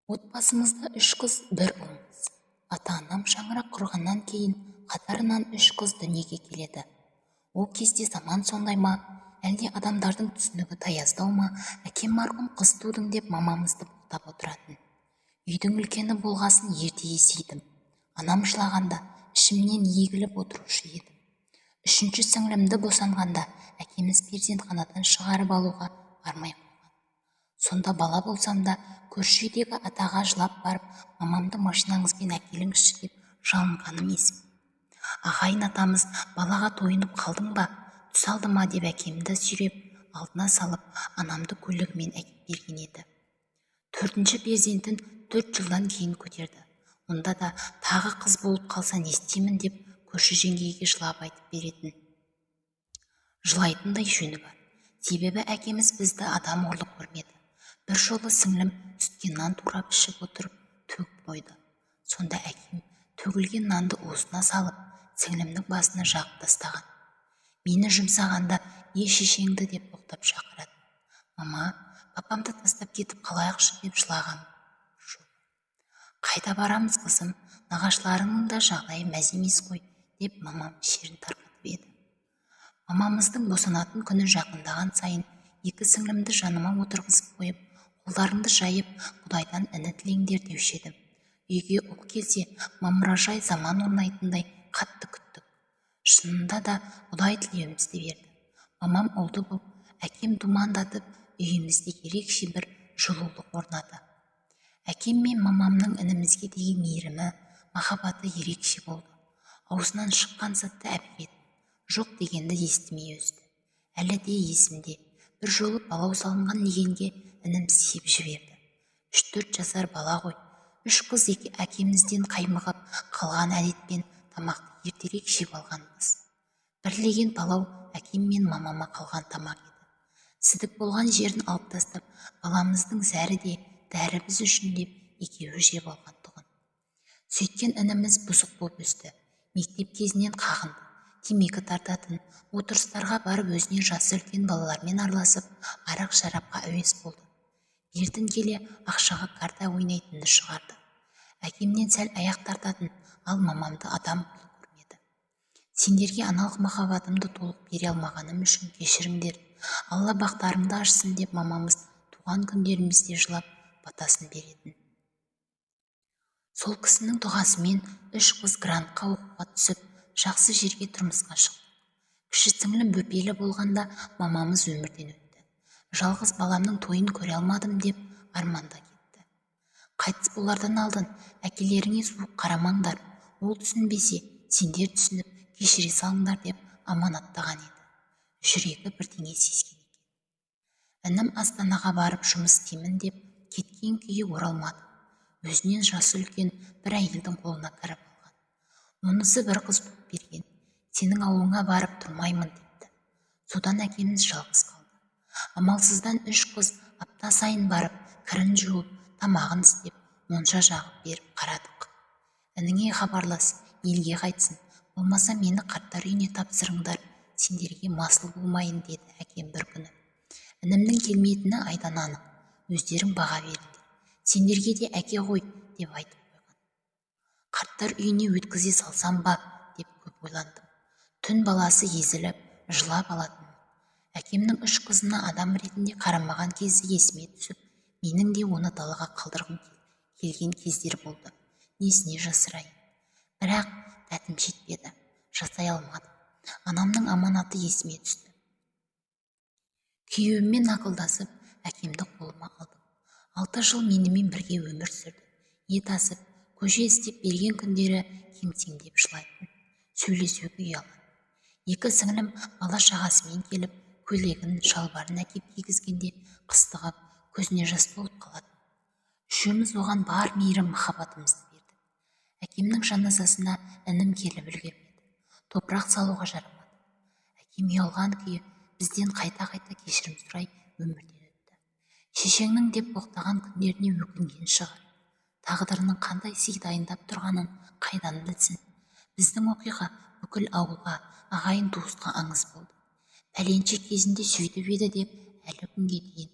Отбасымызда 3 қыз, 1 ұлмыз. Ата-анам шаңырақ құрғаннан кейін қатарынан 3 қыз дүниеге келеді. Ол кезде заман сондай ма, әлде адамдардың түсінігі таяздау ма, әкем марқұм қыз тудың деп мамамызды боқтап отыратын. Үйдің үлкені болғасын ерте есейдім. Анам жылағанда ішімнен егіліп отырушы едім. 3-ші сіңлімді босанғанда әкеміз перзентханадан шығарып алуға бармай қойған. Сонда бала болсам да көрші үйдегі атаға жылап барып, мамамды машинаңызбен әкеліңізші деп жалынғаным есім. Ағайын атамыз балаға тойынып қалдың ба, түс алды ма деп әкемді сүйреп алдына салып, анамды көлігімен әкеп берген еді. 4-ші перзентін 4 жылдан кейін көтерді. Онда да тағы қыз болып қалса не істеймін деп көрші жеңгеге жылап айтып беретін. Жылайтындай жөні бар. Себебі әкеміз бізді адам ұрлық көрмеді. Bir жолы сіңлім сүтке нан турап ішіп отырып төгіп қойды. Сонда әкем төгілген нанды уысына салып, сіңлімнің басына жағып тастаған. Мені жұмсағанда шешеңді деп боқтап шақырады. Мама, папамды тастап кетіп қалайықшы деп жылағам. Қайда барамыз қызым, нағашыларыңның да жағдайы мәз емес қой деп мамам шерін тарқатып еді. Мамамыздың босанатын күні жақындаған сайын 2 сіңлімді жаныма отырғызып қойып, қолдарыңды жайып, Құдайдан іні тілеңдер деуші едім. Үйге ұл келсе, мамыражай заман орнайтындай қатты күттік. Шынында да Құдай тілеуімізді берді. Мамам ұлды боп, әкем думандатып, үйімізде ерекше бір жылулық орнады. Әкем мен мамамның інімізге деген мейірімі, махаббаты ерекше болды. Аузынан шыққан сәтті әпереді. Жоқ дегенді естімей өсті. Әлі де есімде. Bir жолы балау салынған легенге інім сеп жіберді. 3-4 жасар бала ғой. 3 қыз әкемізден қаймығып қалған әдетпен тамақты ертерек жеп алғанбыз. Bir леген балау әкем мен мамама қалған тамақ еді. Сідік болған жерін алып тастап, баламыздың зәрі де дәрі біз үшін деп екеуі жеп алған тұғын. Сөйткен ініміз бұзық боп өсті. Мектеп кезінен қағынды. Темекі тартатын, отырыстарға барып өзінен жасы үлкен балалармен араласып, арақ шарапқа әуес болды. Бертін келе ақшаға карта ойнайтынды шығарды. Әкемнен сәл аяқ тартатын, ал мамамды адам көрмеді. Сендерге аналық махаббатымды толық бере алмағаным үшін кешіріңдер. Алла бақтарыңды ашсын деп мамамыз туған күндерімізде жылап батасын беретін. Сол кісінің дұғасымен 3 қыз грантқа оқуға түсіп, жақсы жерге тұрмысқа шықты. Кіші сіңлім бөпелі болғанда мамамыз өмірден өтті. Жалғыз баламның тойын көре алмадым деп арманда кетті. Қайтыс болардан алдын әкелеріңе суық қарамаңдар, ол түсінбесе, сендер түсініп кешіре салыңдар деп аманаттаған еді. Жүрегі бірдеңе сезген екен. Інім Астанаға барып жұмыс істеймін деп кеткен күйі оралмады. Өзінен жасы үлкен бір әйелдің қолына кіріп алған. Онысы бір қыз туып берген. Сенің ауылыңа барып тұрмаймын депті. Содан әкеміз жалғыз қалды. Амалсыздан 3 қыз апта сайын барып, кірін жуып, тамағын істеп, монша жағып беріп қарадық. Ініңе хабарлас, елге қайтсын, болмаса мені қарттар үйіне тапсырыңдар, сендерге масыл болмайын деді әкем бір күні. Інімнің келмейтіні айдан анық, өздерің баға беріңдер. Сендерге де әке ғой деп айтып қойған. Қарттар үйіне өткізе салсам ба деп көп ойландым. Түн баласы езіліп, жылап алатын. Әкемнің 3 қызына адам ретінде қарамаған кезі есіме түсіп, менің де оны далаға қалдырғым келген кездер болды. Несіне жасырайын. Бірақ дәтім жетпеді, жасай алмадым. Анамның аманаты есіме түсті. Күйеуіммен ақылдасып, әкемді қолыма алдым. 6 жыл менімен бірге өмір сүрді. Ет асып, көже істеп берген күндері кемсеңдеп жылайтын. Сөйлесуге ұялады. 2 сіңлім бала шағасымен келіп, көйлегін, шалбарын әкеп кигізгенде қыстығып, көзіне жас болып қалады. Үшеуміз оған бар мейірім махаббатымызды бердік. Әкемнің жаназасына інім келіп үлгермеді. Топырақ салуға жарамады. Әкем ұялған күйі бізден қайта-қайта кешірім сұрай өмірден өтті. Шешеңнің деп боқтаған күндеріне өкінген шығар. Тағдырының қандай сый дайындап тұрғанын қайдан білсін. Біздің оқиға бүкіл ауылға, ағайын туысқа аңыз болды. Пәленше кезінде сөйтіп еді деп әлі күнге дейін